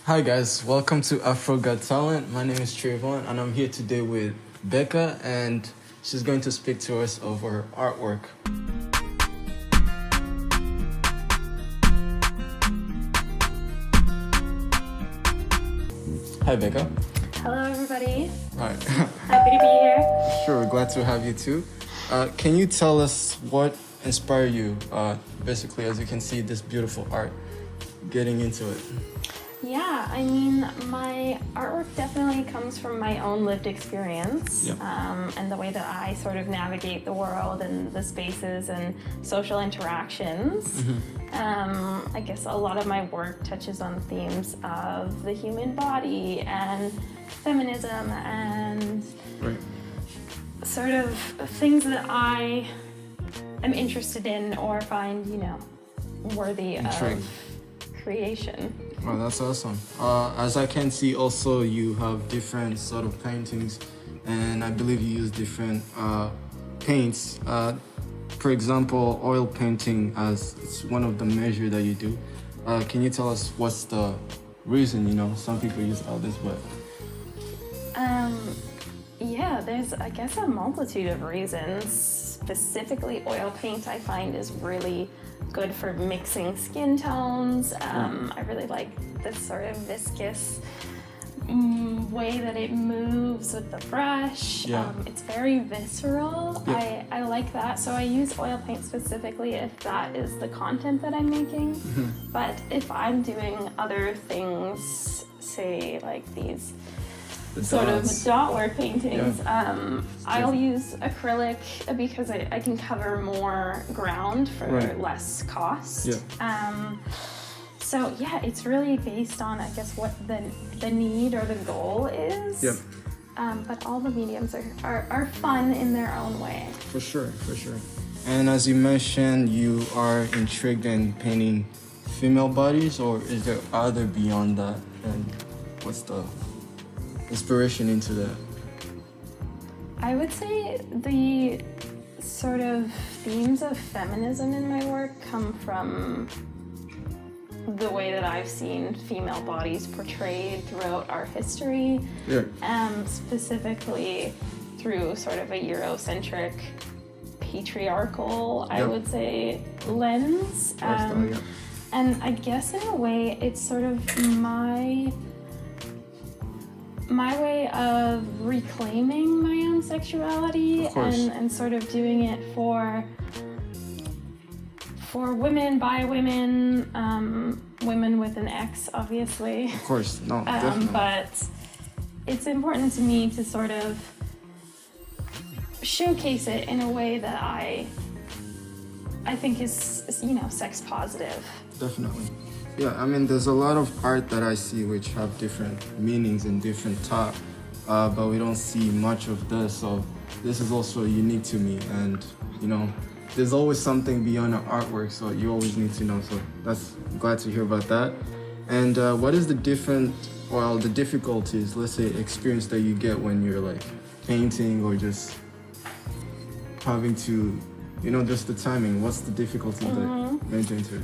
Hi guys, welcome to Afro Got Talent. My name is Trayvon and I'm here today with Becca and she's going to speak to us of her artwork. Hi Becca. Hello everybody. Hi. Happy to be here. Sure, glad to have you too. Can you tell us what inspired you, basically, as you can see this beautiful art, getting into it? Yeah, I mean, my artwork definitely comes from my own lived experience. Yep. And the way that I sort of navigate the world and the spaces and social interactions. I guess a lot of my work touches on themes of the human body and feminism and sort of things that I am interested in or find, worthy of creation. Oh, that's awesome. As I can see also, you have different sort of paintings and I believe you use different paints. For example, oil painting as it's one of the measures that you do. Can you tell us what's the reason, some people use others, but... Yeah, there's, I guess, a multitude of reasons. Specifically, oil paint I find is really good for mixing skin tones. I really like this sort of viscous way that it moves with the brush. It's very visceral. I like that. So I use oil paint specifically if that is the content that I'm making. But if I'm doing other things, say like these sort of dot work paintings, I'll use acrylic because I can cover more ground for less cost. So yeah, it's really based on, I guess, what the need or the goal is. But all the mediums are fun in their own way. For sure. And as you mentioned, you are intrigued in painting female bodies, or is there other beyond that? And what's the inspiration into that? I would say the sort of themes of feminism in my work come from the way that I've seen female bodies portrayed throughout our history, specifically through sort of a Eurocentric, patriarchal, I would say, lens. And I guess in a way, it's sort of my way of reclaiming my own sexuality and sort of doing it for women, by women, women with an X, obviously. Of course, no, definitely. But it's important to me to sort of showcase it in a way that I think is, sex positive. Definitely. Yeah, I mean, there's a lot of art that I see which have different meanings and different thought, but we don't see much of this, so this is also unique to me, and, there's always something beyond the artwork, so you always need to know, so that's glad to hear about that. And what is the difficulties, let's say, experience that you get when you're, like, painting or just having to, just the timing? What's the difficulty that you enter into?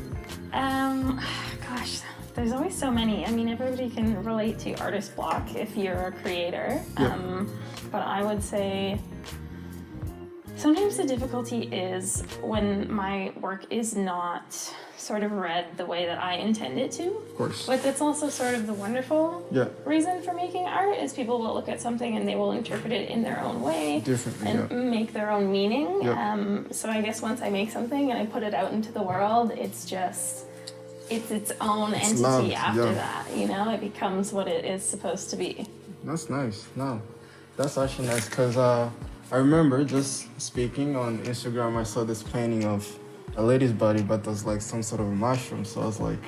Gosh, there's always so many. I mean, everybody can relate to artist block if you're a creator. But I would say sometimes the difficulty is when my work is not sort of read the way that I intend it to. Of course. But that's also sort of the wonderful reason for making art is people will look at something and they will interpret it in their own way. Differently, and make their own meaning. So I guess once I make something and I put it out into the world, it's its own entity loved, after that, it becomes what it is supposed to be. That's nice. No, that's actually nice because I remember just speaking on Instagram, I saw this painting of a lady's body, but there's like some sort of mushroom, so I was like,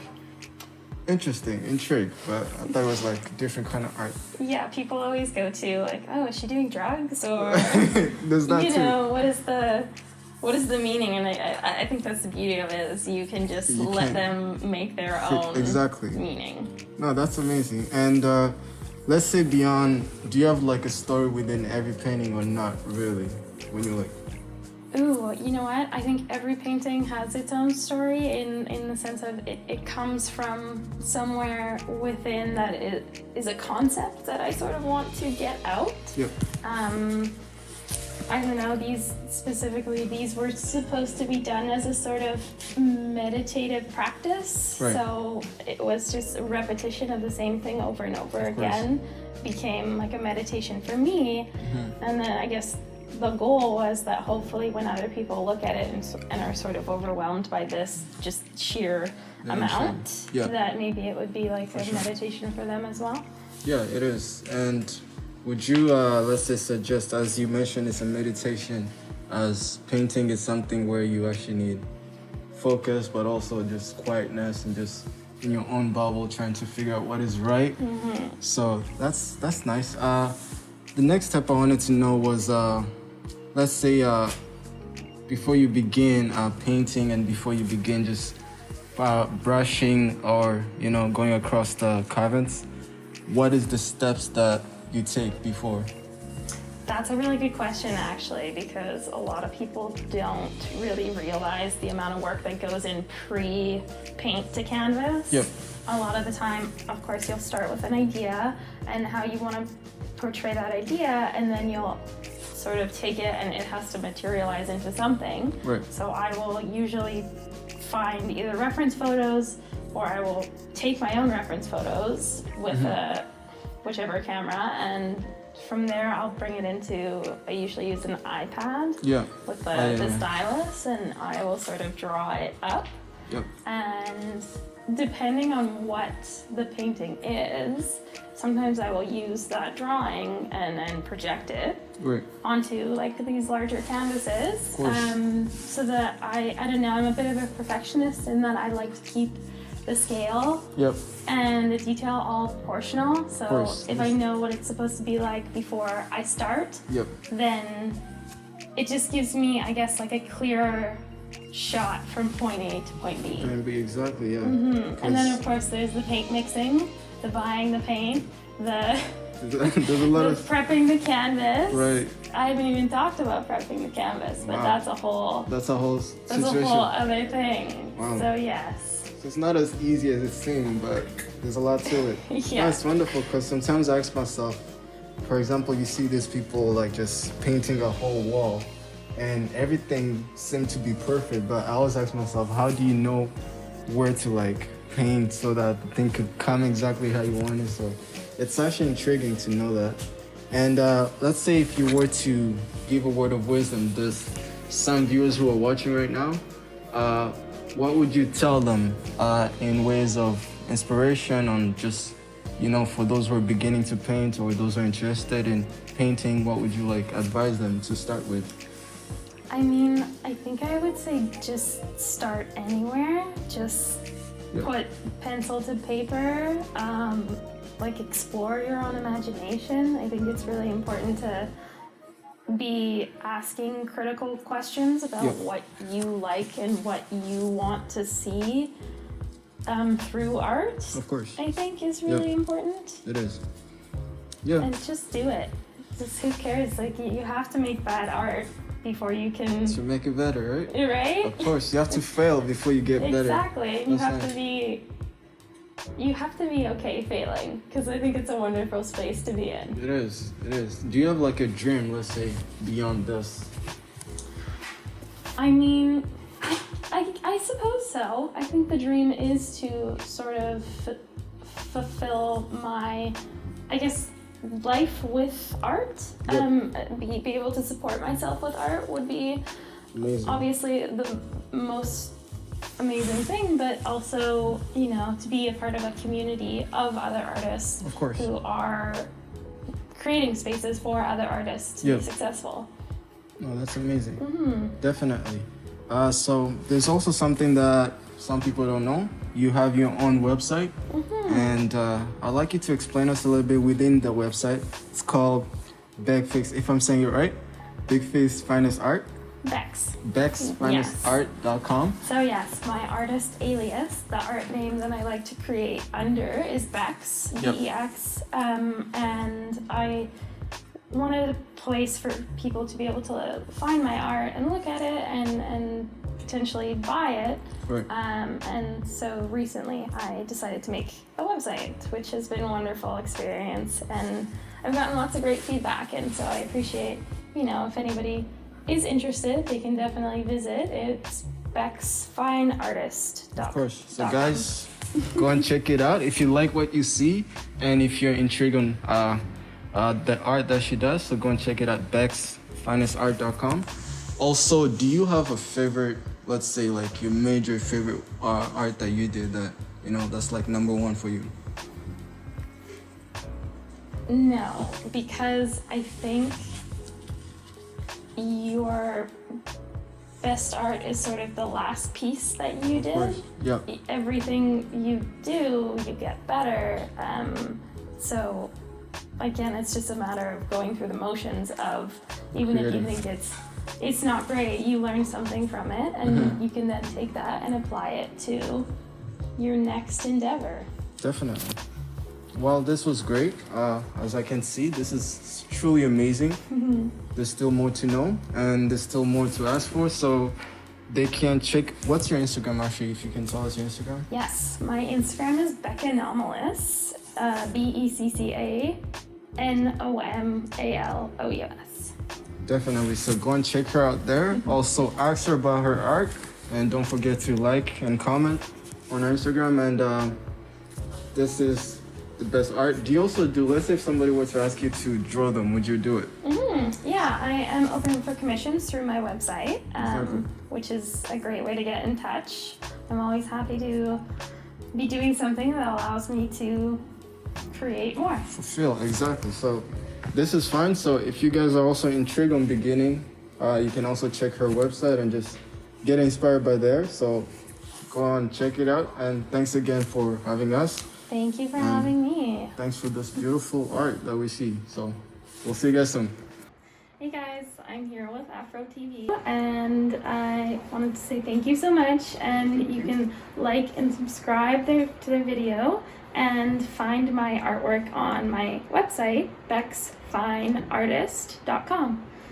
interesting, intrigued, but I thought it was like different kind of art. Yeah, people always go to like, oh, is she doing drugs? Or, there's that too. What is the meaning? And I think that's the beauty of it is you can just let them make their own meaning. No, that's amazing. And let's say beyond, do you have like a story within every painting or not really? When you're like... Ooh, you know what? I think every painting has its own story in the sense of it comes from somewhere within that it is a concept that I sort of want to get out. Yep. I don't know, these were supposed to be done as a sort of meditative practice. Right. So it was just a repetition of the same thing over and over again. Became like a meditation for me. And then I guess the goal was that hopefully when other people look at it and are sort of overwhelmed by this just sheer amount, that maybe it would be like a meditation for them as well. Yeah, it is. And would you, let's say, suggest, as you mentioned, it's a meditation, as painting is something where you actually need focus, but also just quietness and just in your own bubble trying to figure out what is right. So that's nice. The next step I wanted to know was, let's say, before you begin painting and before you begin just brushing or, going across the canvas, what is the steps that you take before? That's a really good question, actually, because a lot of people don't really realize the amount of work that goes in pre-paint to canvas. Yep. A lot of the time, of course, you'll start with an idea and how you want to portray that idea, and then you'll sort of take it and it has to materialize into something. Right. So I will usually find either reference photos or I will take my own reference photos with whichever camera, and from there I'll bring it into, I usually use an iPad with the stylus, and I will sort of draw it up. Yep. And depending on what the painting is, sometimes I will use that drawing and then project it onto like these larger canvases. So that I don't know, I'm a bit of a perfectionist in that I like to keep the scale and the detail all proportional. So if I know what it's supposed to be like before I start, then it just gives me, I guess, like a clearer shot from point A to point B. Point B, exactly, yeah. And then of course there's the paint mixing, the buying the paint, there's a lot of prepping the canvas. Right. I haven't even talked about prepping the canvas, but that's a whole situation. Other thing. Wow. So yes. So it's not as easy as it seems, but there's a lot to it. That's wonderful, because sometimes I ask myself, for example, you see these people like just painting a whole wall and everything seemed to be perfect, but I always ask myself, how do you know where to like paint so that the thing could come exactly how you want it? So it's actually intriguing to know that. And let's say if you were to give a word of wisdom, there's some viewers who are watching right now, what would you tell them in ways of inspiration on just, for those who are beginning to paint or those who are interested in painting, what would you like advise them to start with? I mean, I think I would say just start anywhere. Just put pencil to paper, like explore your own imagination. I think it's really important to be asking critical questions about what you like and what you want to see through art. Of course. I think is really important. It is. Yeah. And just do it. Just who cares? Like you have to make bad art before you can to make it better, right? Right? Of course, you have to fail before you get better. Exactly. You have to be okay failing, because I think it's a wonderful space to be in. It is. Do you have like a dream, let's say, beyond this? I mean, I suppose so. I think the dream is to sort of fulfill my, I guess, life with art. Be able to support myself with art would be obviously the most amazing thing, but also, to be a part of a community of other artists who are creating spaces for other artists to be successful. Oh, that's amazing. Definitely. So there's also something that some people don't know. You have your own website, and I'd like you to explain us a little bit within the website. It's called if I'm saying it right, Bexfineartist Art. Bexfineartist.com. So yes, my artist alias, the art name that I like to create under is Bex, Bex, and I wanted a place for people to be able to find my art and look at it and potentially buy it. Right. And so recently I decided to make a website, which has been a wonderful experience, and I've gotten lots of great feedback, and so I appreciate, if anybody is interested, they can definitely visit. It's Bexfineartist.com. Of course. So guys, go and check it out if you like what you see, and if you're intrigued on the art that she does, so go and check it out, Bexfineartist.com. Also, do you have a favorite, let's say like your major favorite art that you did that, that's like number one for you? No, because I think your best art is sort of the last piece that you did. Of course. Yeah. Everything you do, you get better. So again, it's just a matter of going through the motions of, even if you think it's not great, you learn something from it, and you can then take that and apply it to your next endeavor. Definitely. Well, this was great. As I can see, this is truly amazing. There's still more to know, and there's still more to ask for. So they can check. What's your Instagram, actually, if you can tell us your Instagram? Yes, my Instagram is Beccanomalous, BECCANOMALOUS. Definitely. So go and check her out there. Also, ask her about her art, and don't forget to like and comment on her Instagram. And this is the best art. Do you also do, let's say if somebody were to ask you to draw them, would you do it? Yeah, I am open for commissions through my website, Exactly. which is a great way to get in touch. I'm always happy to be doing something that allows me to create more. Fulfill, exactly. So this is fun. So if you guys are also intrigued on beginning, you can also check her website and just get inspired by there. So go on, check it out. And thanks again for having us. Thank you for having me. Thanks for this beautiful art that we see. So we'll see you guys soon. Hey guys, I'm here with Afro TV, and I wanted to say thank you so much. And you can like and subscribe to their video, and find my artwork on my website, Bexfineartist.com.